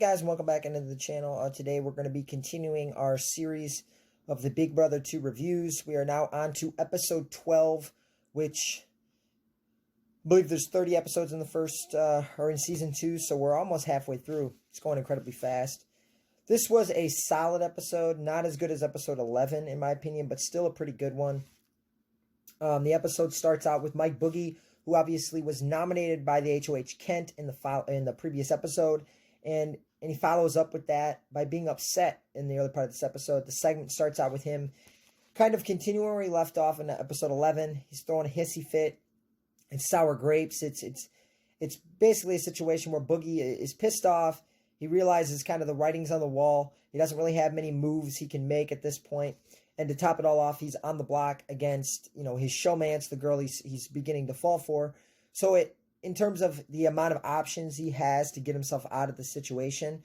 guys, and welcome back into the channel. Today we're going to be continuing our series of the Big Brother 2 reviews. We are now on to episode 12, which I believe there's 30 episodes in the first, or in season 2, so we're almost halfway through. It's going incredibly fast. This was a solid episode, not as good as episode 11 in my opinion, but still a pretty good one. The episode starts out with Mike Boogie, who obviously was nominated by the HOH Kent in the previous episode, and he follows up with that by being upset in the early part of this episode. The segment starts out with him kind of continuing where he left off in episode 11. He's throwing a hissy fit and sour grapes. It's basically a situation where Boogie is pissed off. He realizes kind of the writing's on the wall. He doesn't really have many moves he can make at this point. And to top it all off, he's on the block against, his showmance, the girl he's beginning to fall for. So in terms of the amount of options he has to get himself out of the situation,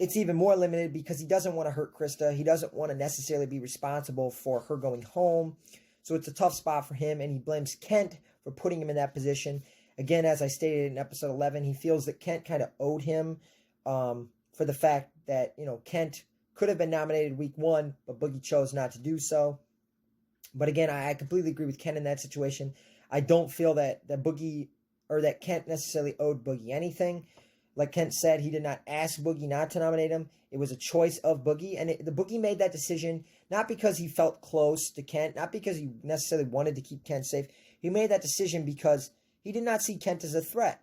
it's even more limited because he doesn't want to hurt Krista. He doesn't want to necessarily be responsible for her going home. So it's a tough spot for him, and he blames Kent for putting him in that position. Again, as I stated in episode 11, he feels that Kent kind of owed him for the fact that, Kent could have been nominated week 1, but Boogie chose not to do so. But again, I completely agree with Kent in that situation. I don't feel that Boogie or that Kent necessarily owed Boogie anything. Like Kent said, he did not ask Boogie not to nominate him. It was a choice of Boogie, and the Boogie made that decision not because he felt close to Kent, not because he necessarily wanted to keep Kent safe. He made that decision because he did not see Kent as a threat,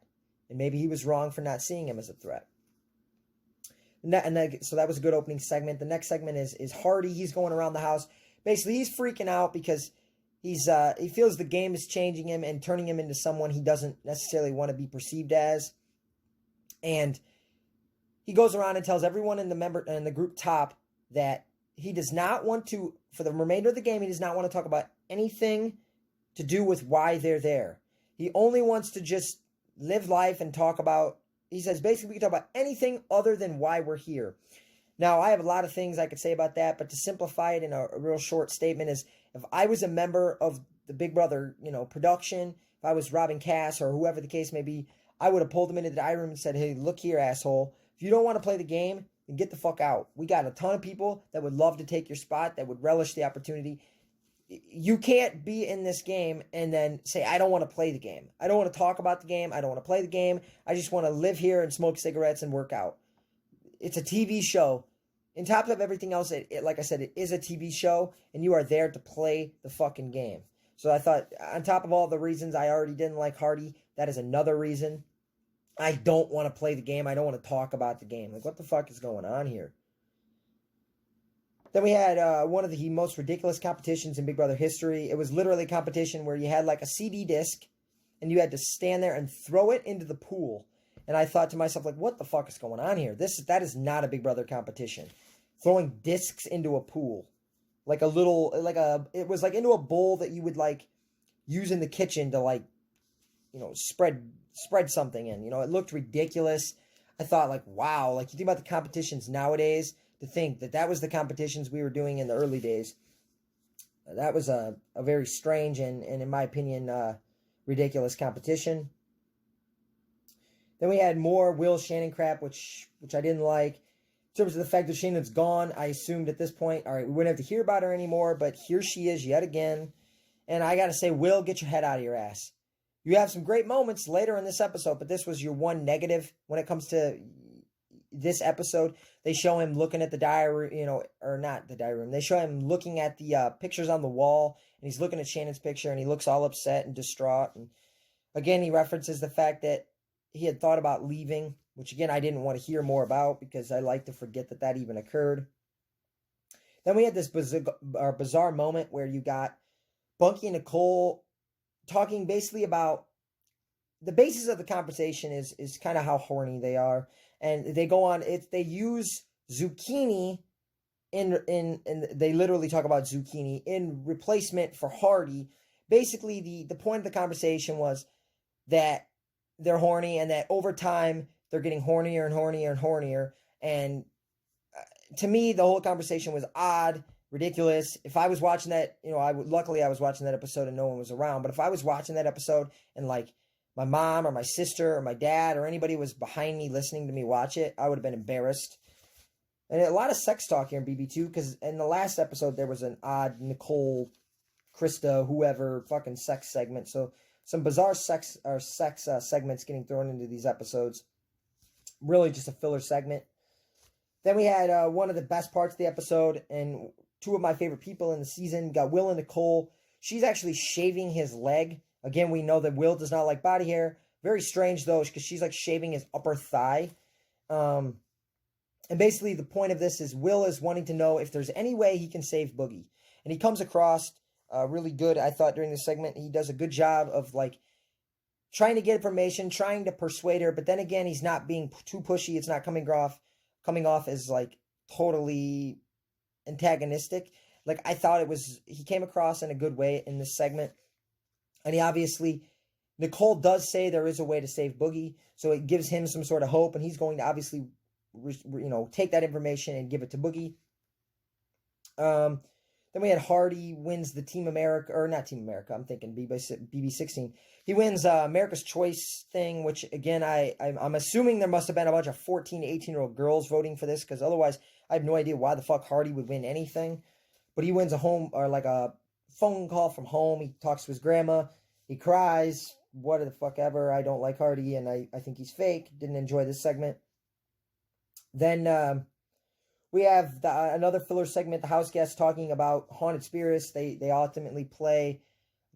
and maybe he was wrong for not seeing him as a threat. So that was a good opening segment. The next segment is Hardy. He's going around the house. Basically, he's freaking out because he feels the game is changing him and turning him into someone he doesn't necessarily want to be perceived as. And he goes around and tells everyone in the group top that he does not want to, for the remainder of the game, he does not want to talk about anything to do with why they're there. He only wants to just live life and talk about, he says, basically, we can talk about anything other than why we're here. Now, I have a lot of things I could say about that, but to simplify it in a real short statement is, if I was a member of the Big Brother, production, if I was Robin Cass or whoever the case may be, I would have pulled him into the diary room and said, hey, look here, asshole. If you don't want to play the game, then get the fuck out. We got a ton of people that would love to take your spot, that would relish the opportunity. You can't be in this game and then say, I don't want to play the game. I don't want to talk about the game. I don't want to play the game. I just want to live here and smoke cigarettes and work out. It's a TV show. On top of everything else, like I said, it is a TV show, and you are there to play the fucking game. So I thought, on top of all the reasons I already didn't like Hardy, that is another reason. I don't want to play the game. I don't want to talk about the game. Like, what the fuck is going on here? Then we had one of the most ridiculous competitions in Big Brother history. It was literally a competition where you had like a CD disc, and you had to stand there and throw it into the pool. And I thought to myself, like, what the fuck is going on here? That is not a Big Brother competition. Throwing discs into a pool. It was like into a bowl that you would like use in the kitchen to like, spread something in. It looked ridiculous. I thought, like, wow, like, you think about the competitions nowadays, to think that was the competitions we were doing in the early days. That was a very strange and in my opinion, ridiculous competition. Then we had more Will Shannon crap, which I didn't like. In terms of the fact that Shannon's gone, I assumed at this point, all right, we wouldn't have to hear about her anymore, but here she is yet again. And I got to say, Will, get your head out of your ass. You have some great moments later in this episode, but this was your one negative when it comes to this episode. They show him looking at the diary, or not the diary room. They show him looking at the pictures on the wall, and he's looking at Shannon's picture, and he looks all upset and distraught. And again, he references the fact that he had thought about leaving, which again, I didn't want to hear more about because I like to forget that even occurred. Then we had this bizarre moment where you got Bunky and Nicole talking basically about the basis of the conversation is kind of how horny they are. And they go on, they use zucchini in they literally talk about zucchini in replacement for Hardy. Basically, the point of the conversation was that they're horny and that over time they're getting hornier and hornier and hornier. And to me, the whole conversation was odd, ridiculous. If I was watching that, luckily I was watching that episode and no one was around. But if I was watching that episode and like my mom or my sister or my dad or anybody was behind me listening to me watch it, I would have been embarrassed. And a lot of sex talk here in BB2, because in the last episode there was an odd Nicole, Krista, whoever fucking sex segment. So some bizarre sex segments getting thrown into these episodes. Really just a filler segment. Then we had one of the best parts of the episode, and two of my favorite people in the season. Got Will and Nicole. She's actually shaving his leg. Again, we know that Will does not like body hair. Very strange, though, because she's like shaving his upper thigh. And basically the point of this is Will is wanting to know if there's any way he can save Boogie. And he comes across really good, I thought, during this segment. He does a good job of like trying to get information, trying to persuade her, but then again, he's not being too pushy. It's not coming off as like totally antagonistic. Like I thought he came across in a good way in this segment. And he obviously, Nicole does say there is a way to save Boogie, so it gives him some sort of hope, and he's going to obviously, take that information and give it to Boogie. Then we had Hardy wins the Team America, or not Team America, I'm thinking BB16. He wins America's Choice thing, which again, I'm assuming there must have been a bunch of 14 to 18-year-old girls voting for this, because otherwise I have no idea why the fuck Hardy would win anything. But he wins a phone call from home. He talks to his grandma. He cries. What the fuck ever. I don't like Hardy, and I think he's fake. Didn't enjoy this segment. Then we have another filler segment, the house guests talking about haunted spirits. They ultimately play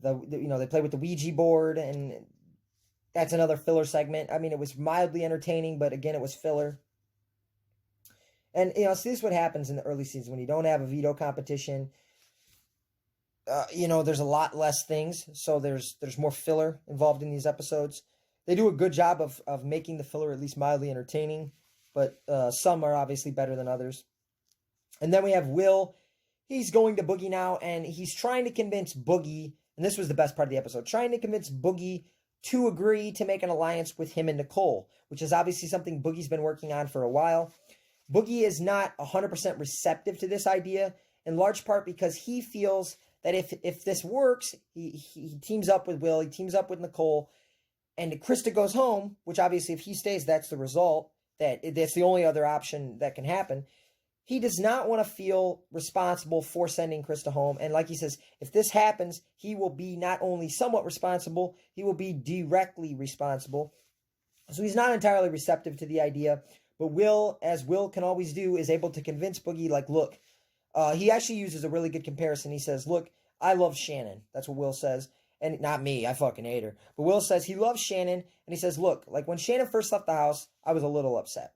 they play with the Ouija board, and that's another filler segment. I mean, it was mildly entertaining, but again, it was filler. And so this is what happens in the early seasons when you don't have a veto competition. There's a lot less things, so there's more filler involved in these episodes. They do a good job of making the filler at least mildly entertaining, but some are obviously better than others. And then we have Will. He's going to Boogie now, and he's trying to convince Boogie, and this was the best part of the episode, trying to convince Boogie to agree to make an alliance with him and Nicole, which is obviously something Boogie's been working on for a while. Boogie is not 100% receptive to this idea, in large part because he feels that if this works, he teams up with Will, he teams up with Nicole, and Krista goes home, which obviously if he stays, that's the result, that's the only other option that can happen. He does not want to feel responsible for sending Krista home. And like he says, if this happens, he will be not only somewhat responsible, he will be directly responsible. So he's not entirely receptive to the idea. But Will, as Will can always do, is able to convince Boogie, like, look, he actually uses a really good comparison. He says, look, I love Shannon. That's what Will says. And not me, I fucking hate her. But Will says he loves Shannon. And he says, look, like when Shannon first left the house, I was a little upset.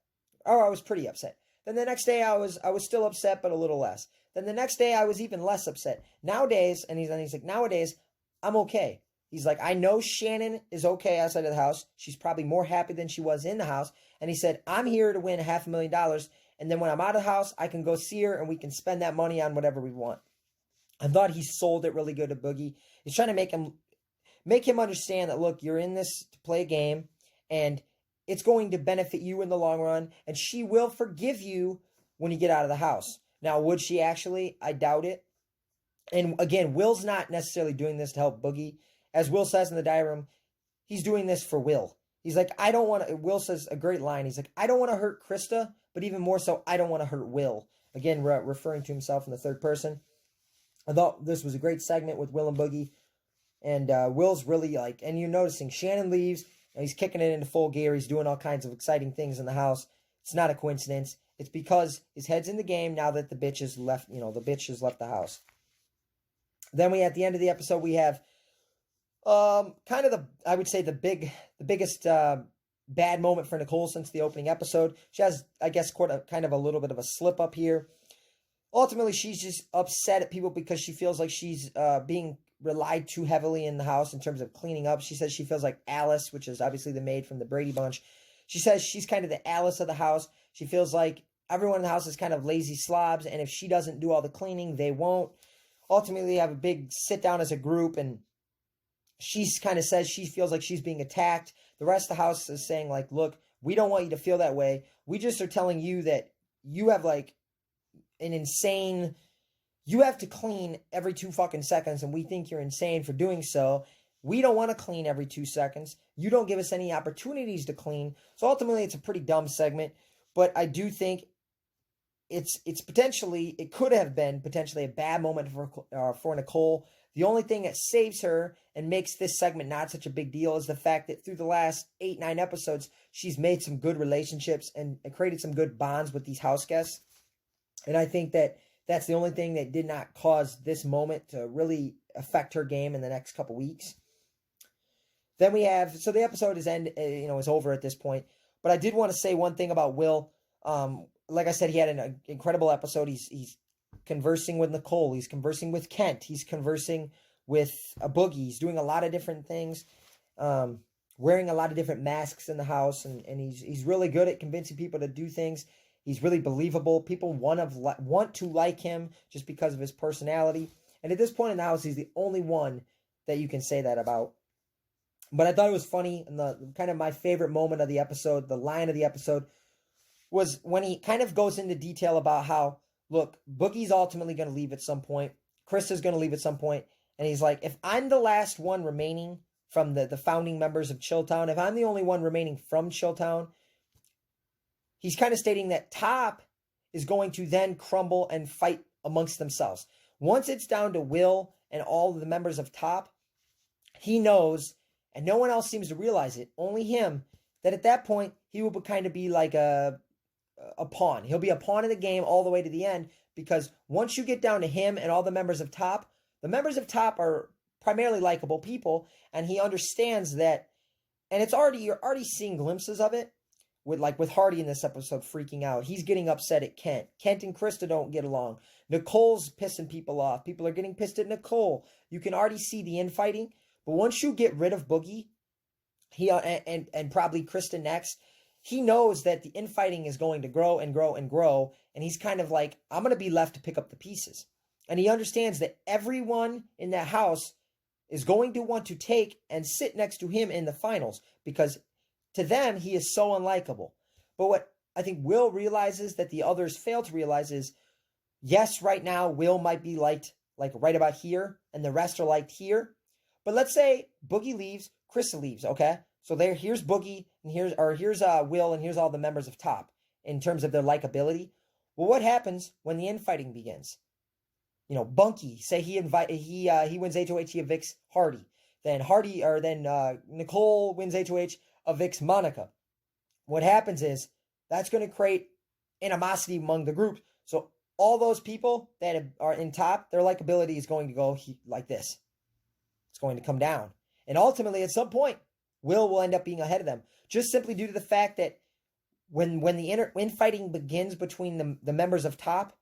Or I was pretty upset. Then the next day I was still upset, but a little less. Then the next day I was even less upset. Nowadays, and he's like, nowadays, I'm okay. He's like, I know Shannon is okay outside of the house. She's probably more happy than she was in the house. And he said, I'm here to win $500,000. And then when I'm out of the house, I can go see her and we can spend that money on whatever we want. I thought he sold it really good to Boogie. He's trying to make him understand that, look, you're in this to play a game, and it's going to benefit you in the long run, and she will forgive you when you get out of the house. Now, would she actually? I doubt it. And again, Will's not necessarily doing this to help Boogie. As Will says in the diary room, he's doing this for Will. He's like, I don't want to, Will says a great line. He's like, I don't want to hurt Krista, but even more so, I don't want to hurt Will. Again, referring to himself in the third person. I thought this was a great segment with Will and Boogie. And Will's really like, and you're noticing Shannon leaves, and he's kicking it into full gear. He's doing all kinds of exciting things in the house. It's not a coincidence. It's because his head's in the game now that the bitch has left, the bitch has left the house. Then at the end of the episode, we have kind of I would say the biggest bad moment for Nicole since the opening episode. She has, I guess, kind of a little bit of a slip up here. Ultimately, she's just upset at people because she feels like she's being relied too heavily in the house in terms of cleaning up. She says she feels like Alice, which is obviously the maid from the Brady Bunch. She says she's kind of the Alice of the house. She feels like everyone in the house is kind of lazy slobs, and if she doesn't do all the cleaning, they won't. Ultimately, they have a big sit down as a group, and she kind of says she feels like she's being attacked. The rest of the house is saying, like, look, we don't want you to feel that way. We just are telling you that you have, like, an insane... You have to clean every 2 fucking seconds, and we think you're insane for doing so. We don't want to clean every 2 seconds. You don't give us any opportunities to clean. So ultimately, it's a pretty dumb segment. But I do think it's potentially, it could have been potentially a bad moment for Nicole. The only thing that saves her and makes this segment not such a big deal is the fact that through the last 8-9 episodes, she's made some good relationships and created some good bonds with these house guests. And I think that that's the only thing that did not cause this moment to really affect her game in the next couple weeks. Then we have, so the episode is over at this point. But I did want to say one thing about Will. Like I said, he had an incredible episode. He's conversing with Nicole. He's conversing with Kent. He's conversing with a Boogie. He's doing a lot of different things, wearing a lot of different masks in the house, and he's really good at convincing people to do things. He's really believable. People want to like him just because of his personality. And at this point in the house, he's the only one that you can say that about. But I thought it was funny, and the kind of my favorite moment of the episode, the line of the episode, was when he kind of goes into detail about how, look, Boogie's ultimately going to leave at some point. Chris is going to leave at some point. And he's like, if I'm the last one remaining from the founding members of Chilltown, if I'm the only one remaining from Chilltown, he's kind of stating that Top is going to then crumble and fight amongst themselves. Once it's down to Will and all of the members of Top, he knows, and no one else seems to realize it, only him, that at that point, he will kind of be like a pawn. He'll be a pawn in the game all the way to the end, because once you get down to him and all the members of Top, the members of Top are primarily likable people, and he understands that, and you're already seeing glimpses of it with Hardy in this episode freaking out. He's getting upset at Kent. Kent and Krista don't get along. Nicole's pissing people off. People are getting pissed at Nicole. You can already see the infighting, but once you get rid of Boogie, and probably Krista next, he knows that the infighting is going to grow and grow and grow, and he's kind of like, I'm going to be left to pick up the pieces. And he understands that everyone in that house is going to want to take and sit next to him in the finals, because to them, he is so unlikable. But what I think Will realizes that the others fail to realize is, yes, right now, Will might be liked like right about here, and the rest are liked here. But let's say Boogie leaves, Krista leaves, okay? So here's Boogie, and here's Will, and here's all the members of Top in terms of their likability. Well, what happens when the infighting begins? Bunky, say he wins HOH, he evicts Hardy. Then Nicole wins HOH, evicts Monica. What happens is that's going to create animosity among the group. So all those people that are in Top, their likability is going to go like this. It's going to come down. And ultimately, at some point, Will end up being ahead of them, just simply due to the fact that when the infighting begins between the members of Top,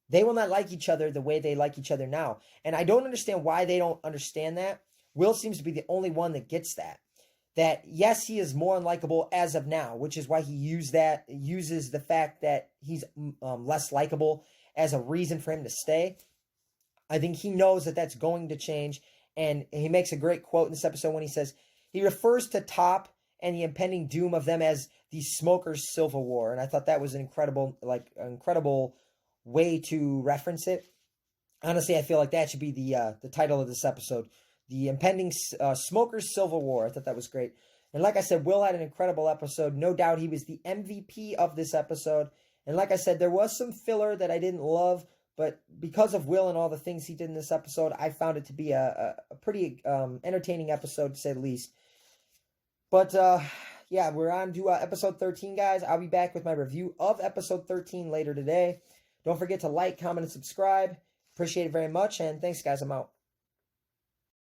they will not like each other the way they like each other now. And I don't understand why they don't understand that. Will seems to be the only one that gets that. That, yes, he is more unlikable as of now, which is why he uses the fact that he's less likable as a reason for him to stay. I think he knows that that's going to change. And he makes a great quote in this episode when he says, he refers to Top and the impending doom of them as the Smokers' Civil War. And I thought that was an incredible way to reference it. Honestly, I feel like that should be the title of this episode. The impending Smokers' Civil War. I thought that was great. And like I said, Will had an incredible episode. No doubt he was the MVP of this episode. And like I said, there was some filler that I didn't love, but because of Will and all the things he did in this episode, I found it to be a pretty entertaining episode, to say the least. But, yeah, we're on to episode 13, guys. I'll be back with my review of episode 13 later today. Don't forget to like, comment, and subscribe. Appreciate it very much, and thanks, guys. I'm out.